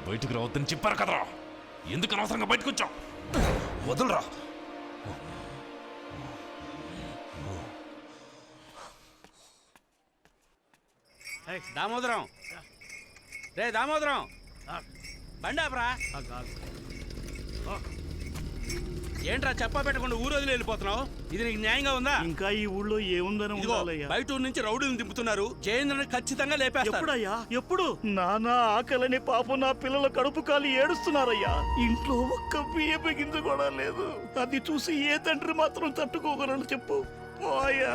బయటకు రావద్దని చెప్పారు కదరా, ఎందుకు అనవసరంగా బయటకు వచ్చావు? వదలరా. దామోదరం, రే దామోదరం, బండాపరా. ఏంట్రా చెప్పా పెట్టకుండా ఊరు వదిలి వెళ్ళిపోతున్నావు? ఇది నీకు న్యాయంగా ఉందా? ఇంకా ఈ ఊళ్ళో ఏముందని బయట ఊరు నుంచి రౌడీలను దింపుతున్నారు. జయేంద్రని ఖచ్చితంగా లేపేస్తారు. ఎప్పుడయ్యా? ఎప్పుడు? నానా ఆకలని పాపం నా పిల్లల కడుపు కాలి ఏడుస్తున్నారయ్యా. ఇంట్లో ఒక్క బియ్యపు గింజ కూడా లేదు. అది చూసి ఏ తండ్రి మాత్రం తట్టుకోగలరు చెప్పు? అయ్యా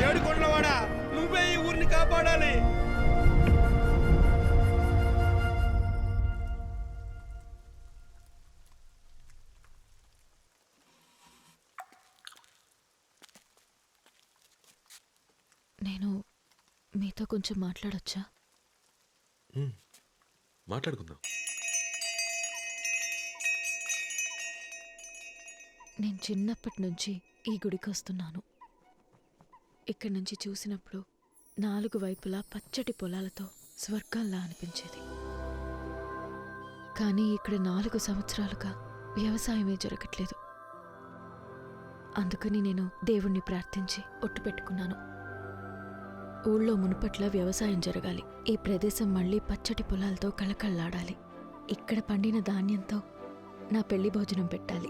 ఏడుకొండలవాడా, నువ్వే ఈ ఊరిని కాపాడాలి. నేను మీతో కొంచెం మాట్లాడొచ్చా? మాట్లాడుకుందాం. నేను చిన్నప్పటి నుంచి ఈ గుడికి వస్తున్నాను. ఇక్కడి నుంచి చూసినప్పుడు 4 వైపులా పచ్చటి పొలాలతో స్వర్గంలా అనిపించేది. కానీ ఇక్కడ 4 సంవత్సరాలుగా వ్యవసాయమే జరగట్లేదు. అందుకని నేను దేవుణ్ణి ప్రార్థించి ఒట్టు పెట్టుకున్నాను. ఊళ్ళో మునుపట్ల వ్యవసాయం జరగాలి. ఈ ప్రదేశం మళ్ళీ పచ్చటి పొలాలతో కళకళలాడాలి. ఇక్కడ పండిన ధాన్యంతో నా పెళ్లి భోజనం పెట్టాలి.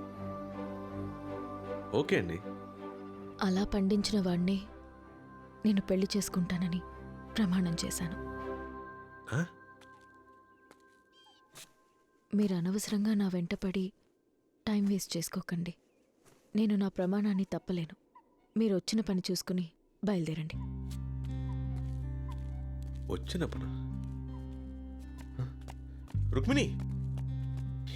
ఓకే అండి. అలా పండించిన వాణ్ణే నేను పెళ్లి చేసుకుంటానని ప్రమాణం చేశాను. మీరు అనవసరంగా నా వెంటపడి టైం వేస్ట్ చేసుకోకండి. నేను నా ప్రమాణాన్ని తప్పలేను. మీరు వచ్చిన పని చూసుకుని బయలుదేరండి. వచ్చినప్పుడు రుక్మిణి,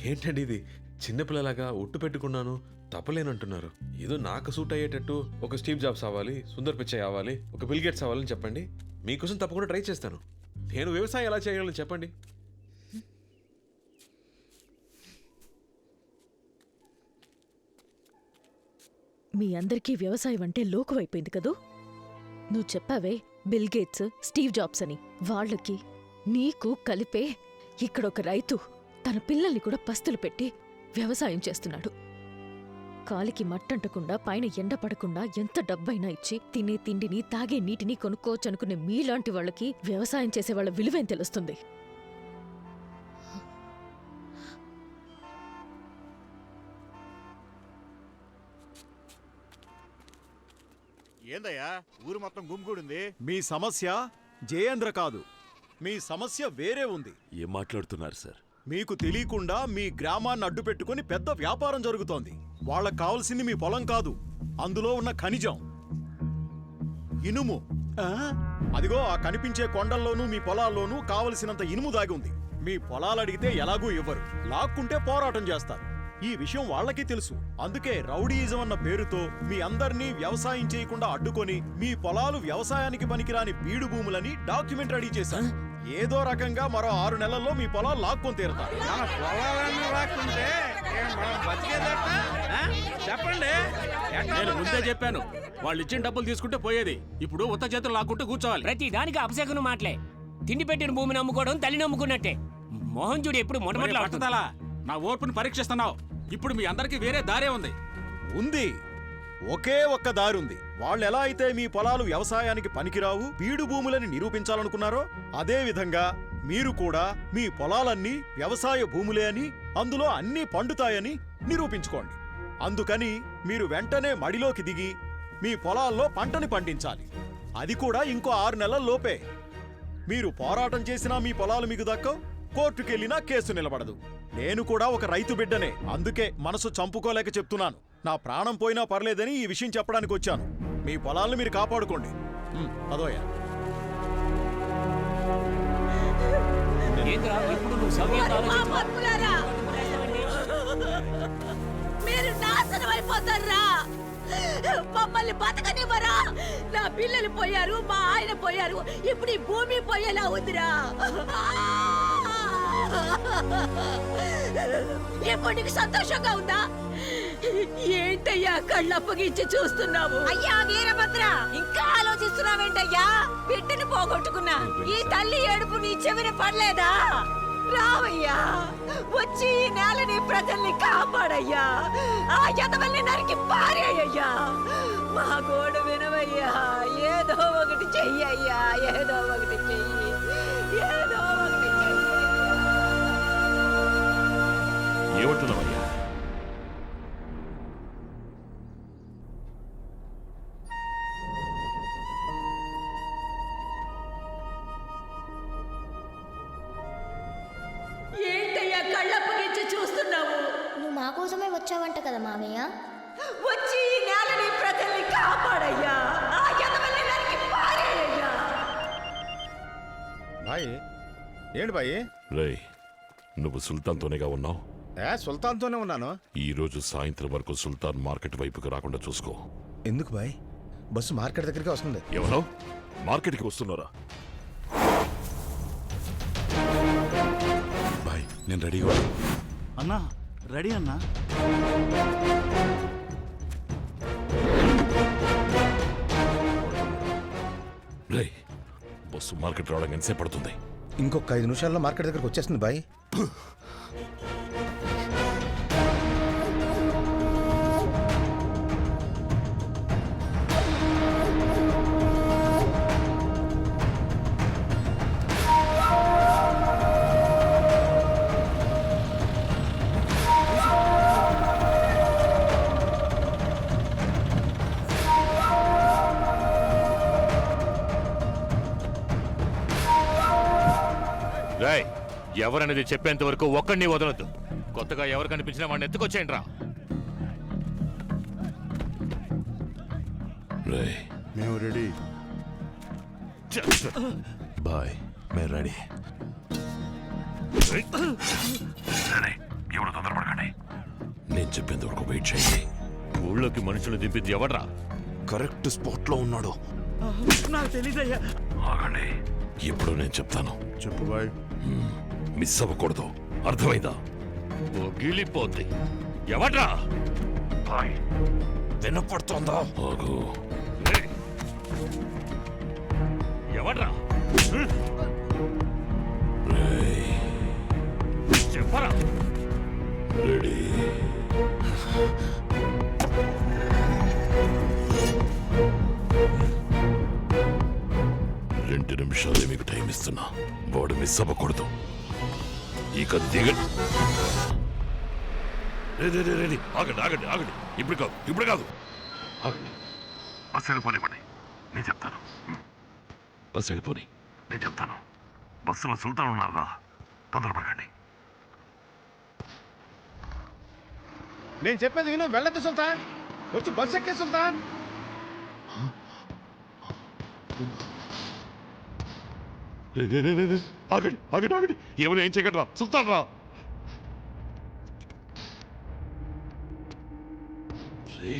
ఏంటండి ఇది? చిన్నపిల్లలాగా ఒట్టు పెట్టుకున్నాను తప్పలేనంటున్నారు. ఏదో నాకు సూట్ అయ్యేటట్టు ఒక స్టీవ్ జాబ్స్ అవ్వాలి, సుందర్ పిచ్చయ్ అవ్వాలి, ఒక బిల్ గేట్స్ అవ్వాలని చెప్పండి. మీకోసం తప్పకుండా ట్రై చేస్తాను. నేను వ్యవసాయం ఎలా చేయగలను చెప్పండి. మీ అందరికీ వ్యవసాయం అంటే లోకువైపోయింది కదూ. నువ్వు చెప్పావే బిల్ గేట్స్, స్టీవ్ జాబ్స్ అని. వాళ్ళకి నీకు కలిపే ఇక్కడొక రైతు తన పిల్లల్ని కూడా పస్తులు పెట్టి వ్యవసాయం చేస్తున్నాడు. కాలికి మట్టంటకుండా పైన ఎండ పడకుండా ఎంత డబ్బైనా ఇచ్చి తినే తిండిని తాగే నీటిని కొనుక్కోవచ్చనుకునే మీలాంటి వాళ్ళకి వ్యవసాయం చేసే వాళ్ళ విలువేం తెలుస్తుంది? ఏందయ్యా ఊరు మొత్తం గుమ్మిగూడింది? మీ సమస్య జయేంద్ర కాదు, మీ సమస్య వేరే ఉంది. ఏం మాట్లాడుతున్నారు సార్? మీకు తెలియకుండా మీ గ్రామాన్ని అడ్డు పెట్టుకుని పెద్ద వ్యాపారం జరుగుతోంది. వాళ్ళకు కావాల్సింది మీ పొలం కాదు, అందులో ఉన్న ఖనిజం, ఇనుము. అదిగో ఆ కనిపించే కొండల్లోనూ మీ పొలాల్లోనూ కావలసినంత ఇనుము దాగి ఉంది. మీ పొలాలు అడిగితే ఎలాగూ ఇవ్వరు, లాక్కుంటే పోరాటం చేస్తారు. ఈ విషయం వాళ్ళకి తెలుసు. అందుకే రౌడీయిజం అన్న పేరుతో మీ అందర్నీ వ్యవసాయం చేయకుండా అడ్డుకొని మీ పొలాలు వ్యవసాయానికి పనికిరాని బీడు భూములని డాక్యుమెంట్ రెడీ చేశారు. ఏదో రకంగా మరో 6 నెలల్లో మీ పొలాలు లాక్కొని తీరుతారు. చెప్పండి. నేను ముందే చెప్పాను, వాళ్ళు ఇచ్చిన డబ్బులు తీసుకుంటే పోయేది. ఇప్పుడు ఉత్త చేతులు లాక్కుంటూ కూర్చోవాలి. ప్రతి దానికి అపశకునం మాటలే. తిండి పెట్టిన భూమిని అమ్ముకోవడం తల్లిని అమ్ముకున్నట్టే. మోహన్ చూడు ఎప్పుడు మొట్టమొదటి నా ఓర్పుని పరీక్షిస్తున్నావు. ఇప్పుడు మీ అందరికి వేరే దారే ఉంది. ఒకే ఒక్క దారుంది. వాళ్ళెలా అయితే మీ పొలాలు వ్యవసాయానికి పనికిరావు, బీడు భూములని నిరూపించాలనుకున్నారో అదే విధంగా మీరు కూడా మీ పొలాలన్నీ వ్యవసాయ భూములే అని, అందులో అన్నీ పండుతాయని నిరూపించుకోండి. అందుకని మీరు వెంటనే మడిలోకి దిగి మీ పొలాల్లో పంటని పండించాలి. అది కూడా ఇంకో 6 నెలల్లోపే. మీరు పోరాటం చేసినా మీ పొలాలు మీకు దక్కవు, కోర్టుకెళ్ళినా కేసు నిలబడదు. నేను కూడా ఒక రైతు బిడ్డనే, అందుకే మనసు చంపుకోలేక చెప్తున్నాను. నా ప్రాణం పోయినా పర్లేదని ఈ విషయం చెప్పడానికి వచ్చాను. మీ పొలాలను మీరు కాపాడుకోండి. అదోయా. ఏంద్రా, ఇప్పుడు నువ్వు సవ్యంగా ఆలోచించు. పాపములారా! మీరు నాశనం అయిపోతారా? మమ్మల్ని బతకనివ్వరా? నా పిల్లలు పోయారు, మా ఆయన పోయారు, ఇప్పుడు ఈ భూమి పోయేలా ఉందిరా. ఇప్పుడు నీకు సంతోషంగా ఉందా? ఏంటయ్యా కళ్ళప్పగించి చూస్తున్నావు? అయ్యా వీరభద్ర, ఇంకా ఆలోచిస్తున్నావేంటయ్యా? బిడ్డను పోగొట్టుకున్నా ఈ తల్లి ఏడుపు నీ చెవిన పడలేదా? రావయ్యా, వచ్చి ఈ నేలని ప్రజల్ని కాపాడయ్యా. ఆ యదవల్ని నరికి పారేయ్యా. మా గోడు వినవయ్యా. ఏదో ఒకటి చెయ్యయ్యా, ఏదో ఒకటి చెయ్యి, ఏదో ఒకటి చెయ్యి. ఏమంటున్నావయ్యా? ఏంటయ్యా కళ్ళప్పగించి చూస్తున్నావు? నువ్వు మా కోసమే వచ్చావంట కదా మావయ్య. వచ్చి ఈ నేలని ప్రజల్ని కాపాడయ్యా. ఆ యదవల్ని నరికి పారేయ్యా. బాయ్ ఏంటి బాయ్? రేయ్, నువ్వు సుల్తాన్తోనేగా ఉన్నావు? సుల్తాన్తోనే ఉన్నాను. ఈ రోజు సాయంత్రం వరకు సుల్తాన్ మార్కెట్ వైపుకి రాకుండా చూసుకో. ఎందుకు బాయ్? బస్సు మార్కెట్ దగ్గరికి వస్తుంది. ఎవరో మార్కెట్కి వస్తున్నారా? బాయ్, నేను రెడీగా ఉన్నా. అన్నా రెడీ అన్నా. రేయ్, బస్సు మార్కెట్ రావడానికి ఎంతసేపు పడుతుంది? ఇంకొక 5 నిమిషాల్లో మార్కెట్ దగ్గరికి వచ్చేస్తుంది బాయ్. రాయ్, ఎవరనేది చెప్పేంత వరకు ఒక్కడిని వదలొద్దు. కొత్తగా ఎవరు కనిపించినా వాడిని ఎత్తుకొచ్చేయండి రా. రేయ్, మేము రెడీ. బాయ్, మేము రెడీ. ఎవరు తొందరపడకండి, నేను చెప్పేంత వరకు వెయిట్ చేయండి. ఊళ్ళోకి మనుషులు దింపింది ఎవడ్రా? కరెక్ట్ స్పాట్ లో ఉన్నాడు. నాకు తెలీదయ్యా. ఆగండి, ఇప్పుడు నేను చెప్తాను. చెప్పు బాయ్. మిస్ అవ్వకూడదు, అర్థమైందా? గిలిపోద్ది. ఎవడ్రా? బాయ్, వినపడుతోందా? ఆగు. ఎవడ్రా? రేయ్, చెప్పరా. రెడీ. 2 నిమిషాలే మీకు టైం ఇస్తున్నా. వాడు మిస్ అవ్వకూడదు. ఇక దిగండి. రెడీ. ఆగండి ఆగండి ఆగండి. ఇప్పుడు కాదు ఆగండి. బస్సు వెళ్ళిపోనివ్వండి, నేను చెప్తాను. బస్సు వెళ్ళిపోని, నేను చెప్తాను. బస్సులో సుల్తాన్ ఉన్నారా? తొందరపడకండి. నేను చెప్పేది విను. వెళ్ళదు సుల్తాన్, వచ్చి బస్సు ఎక్కే సుల్తాన్. ఆగండి. ఏమైనా ఏం చేయగలరా? సుల్తాన్ రా.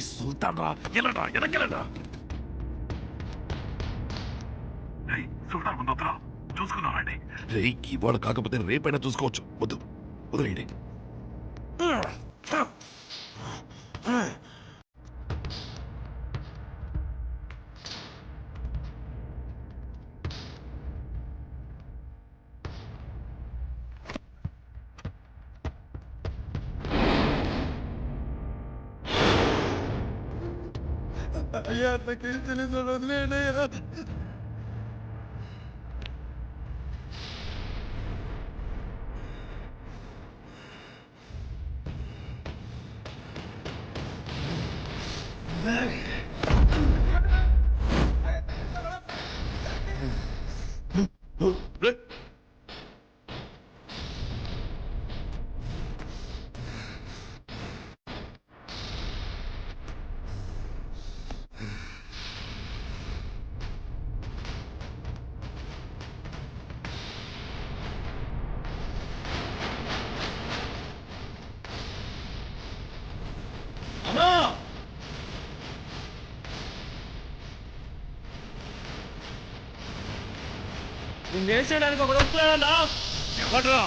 సుల్తాన్ రా, వెనకెళ్ళరా. సుల్తాన్ ముందు వద్దురా, చూసుకున్నానండి. ఇవాళ కాకపోతే రేపైనా చూసుకోవచ్చు. వదిలేయండి. అయ్యా నాకేం తెలియదు, వదిలేయండి అయ్యా. నేర్చేయడానికి ఒకడు వస్తున్నాడన్నా. ఎవడ్రా?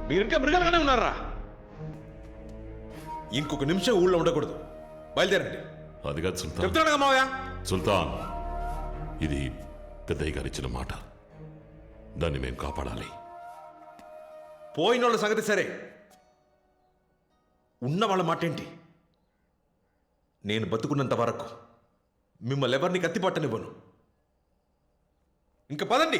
మీరు ఇంకా మృగాలుగానే ఉన్నారా? ఇంకొక నిమిషం ఊళ్ళో ఉండకూడదు. బయలుదేరండి. అది కాదు సుల్తాన్. చెప్తున్నాడు మావయ్య. సుల్తాన్, ఇది పెద్దయ్య గారు ఇచ్చిన మాట. దాన్ని మేము కాపాడాలి. పోయిన వాళ్ళ సంగతి సరే, ఉన్న వాళ్ళ మాట ఏంటి? నేను బతుకున్నంత వరకు మిమ్మల్ని ఎవరిని కత్తిపట్టనివ్వను. ఇంకా పదండి.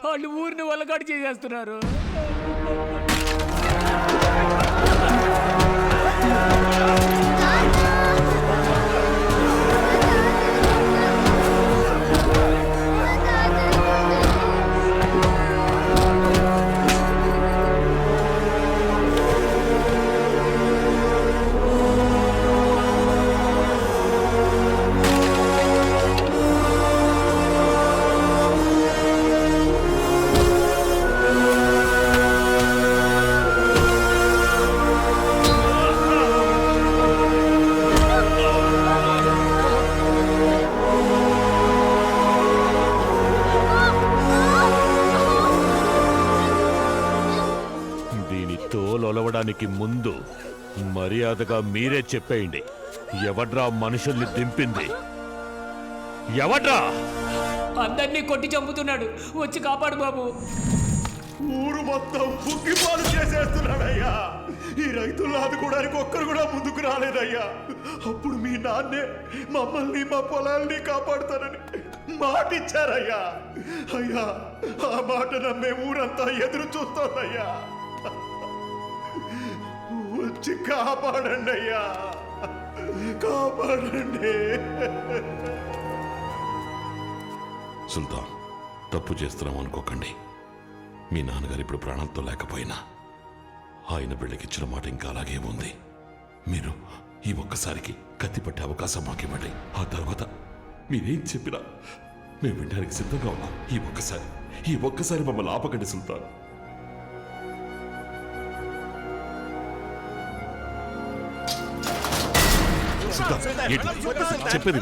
వాళ్ళు ఊరిని వల్లగాడు చేసేస్తున్నారు. లొలవడానికి ముందు మర్యాదగా మీరే చెప్పేయండి, ఎవడ్రా మనుషుల్ని దింపింది? ఎవడ్రా? అందరినీ కొట్టి చంపుతున్నాడు, వచ్చి కాపాడు బాబు. ఊరు మొత్తం బుగ్గిపాలు చేసేస్తున్నాడయ్యా. ఈ రైతులను ఆదుకోవడానికి ఒక్కరు కూడా ముందుకు రాలేదయ్యా. అప్పుడు మీ నాన్నే మమ్మల్ని మా పొలాల్ని కాపాడుతానని మాట ఇచ్చారయ్యా. అయ్యా, ఆ మాట నమ్మే ఊరంతా ఎదురు చూస్తోందయ్యా. వచ్చి కాపాడండి అయ్యా, కాపాడండి. సుల్తాన్, తప్పు చేస్తున్నాం అనుకోకండి. మీ నాన్నగారు ఇప్పుడు ప్రాణాలతో లేకపోయినా ఆయన బిళ్ళకిచ్చిన మాట ఇంకా అలాగే ఉంది. మీరు ఈ ఒక్కసారికి కత్తి పట్టే అవకాశం మాకివ్వండి. ఆ తర్వాత మీరేం చెప్పినా మేము వినడానికి సిద్ధంగా ఉన్నాం. ఈ ఒక్కసారి మమ్మల్ని ఆపకండి సుల్తాన్. చెప్పేది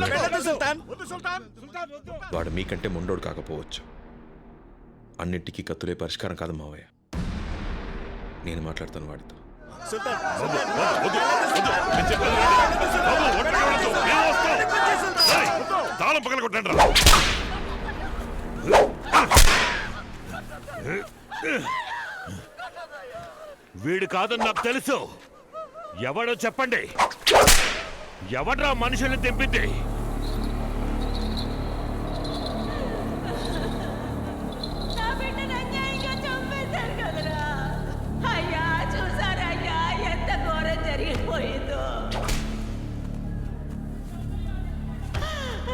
వాడు మీకంటే మొండోడు కాకపోవచ్చు, అన్నిటికీ కత్తులే పరిష్కారం కాదు మావయ్య. నేను మాట్లాడతాను వాడితో. తాళం పగల కొట్టండి. వీడు కాదని నాకు తెలుసు. ఎవడో చెప్పండి, ఎవడ్రా మనుషుల్ని తెంపింది? నా బిడ్డను అన్యాయంగా చంపేశారు కదరా. అయ్యా, చూసారయ్యా ఎంత ఘోరం జరిగిపోయిందో.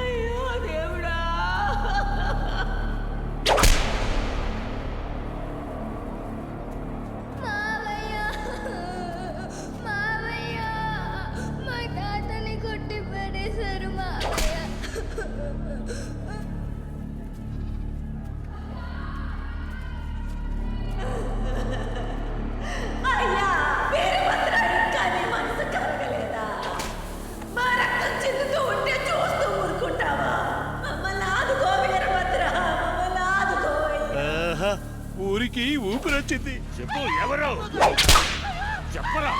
అయ్యో దేవుడా. మావయ్య, మావయ్య, మా తాతని కొట్టి పడేశారు మావయ్య. అయ్యా, వీరభద్ర, ఇంకా నీ మనసు కలగలేదా? మా రక్తం చిందుతూ ఉంటే చూస్తూ ఊరుకుంటావా? మమ్మల్ని ఆదుకో వీరభద్ర, మమ్మల్ని ఆదుకో. ఊరికి ఊపిరొచ్చింది. చెప్పు ఎవరు చెప్పరా.